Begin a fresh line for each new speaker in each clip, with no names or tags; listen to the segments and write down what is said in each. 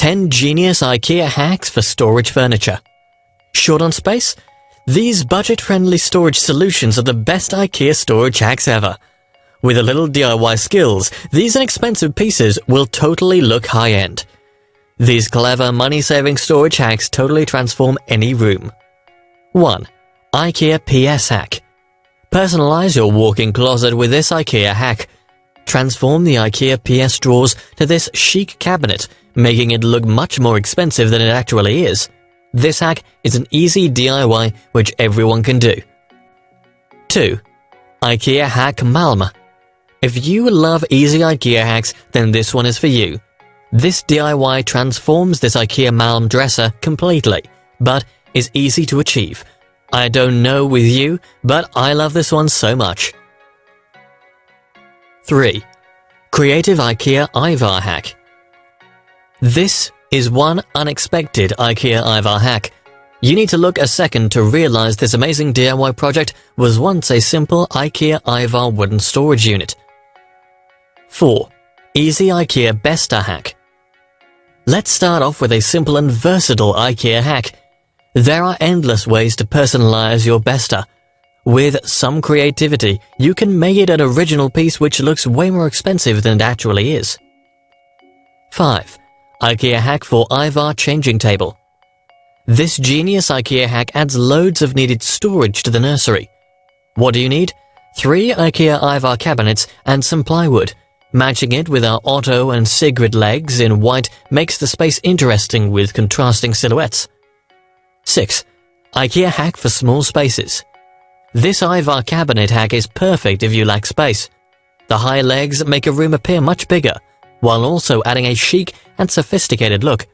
10 genius IKEA hacks for storage furniture. Short on space? These budget-friendly storage solutions are the best IKEA storage hacks ever. With a little DIY skills, these inexpensive pieces will totally look high-end. These clever money-saving storage hacks totally transform any room. 1. IKEA PS Hack. Personalize your walk-in closet with this IKEA hack. Transform the IKEA PS drawers to this chic cabinet, making it look much more expensive than it actually is. This hack is an easy DIY which everyone can do. 2. IKEA Hack Malm. If you love easy IKEA hacks, then this one is for you. This DIY transforms this IKEA Malm dresser completely, but is easy to achieve. I don't know with you, but I love this one so much. 3. Creative IKEA Ivar Hack. This is one unexpected IKEA Ivar hack. You need to look a second to realize this amazing DIY project was once a simple IKEA Ivar wooden storage unit. 4. Easy IKEA Besta Hack. Let's start off with a simple and versatile IKEA hack. There are endless ways to personalize your Besta. With some creativity, you can make it an original piece which looks way more expensive than it actually is. 5. IKEA Hack for Ivar Changing Table. This genius IKEA hack adds loads of needed storage to the nursery. What do you need? 3 IKEA Ivar cabinets and some plywood. Matching it with our Otto and Sigrid legs in white makes the space interesting with contrasting silhouettes. 6. IKEA Hack for Small Spaces. This Ivar cabinet hack is perfect if you lack space. The high legs make a room appear much bigger, while also adding a chic and sophisticated look.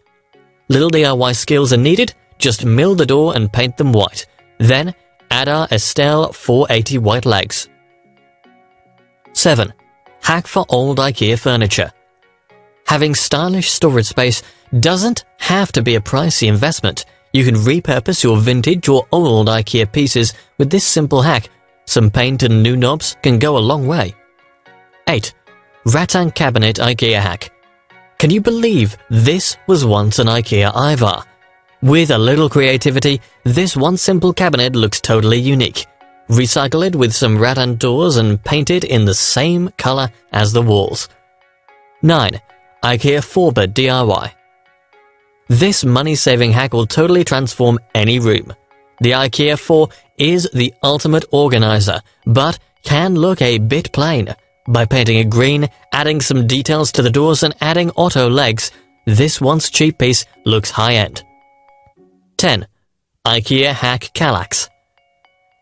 Little DIY skills are needed, just mill the door and paint them white. Then, add our Estelle 480 white legs. 7. Hack for old IKEA furniture. Having stylish storage space doesn't have to be a pricey investment. You can repurpose your vintage or old IKEA pieces with this simple hack. Some paint and new knobs can go a long way. 8. Rattan Cabinet IKEA Hack. Can you believe this was once an IKEA Ivar? With a little creativity, this one simple cabinet looks totally unique. Recycle it with some rattan doors and paint it in the same color as the walls. 9. Ikea Forber DIY. This money-saving hack will totally transform any room. The IKEA 4 is the ultimate organizer, but can look a bit plain. By painting it green, adding some details to the doors and adding Otto legs, this once cheap piece looks high-end. 10. IKEA Hack Callax.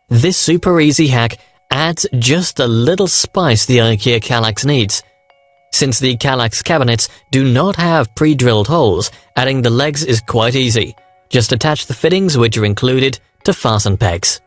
This super easy hack adds just a little spice the IKEA Callax needs. Since the Callax cabinets do not have pre-drilled holes, adding the legs is quite easy. Just attach the fittings which are included to fasten pegs.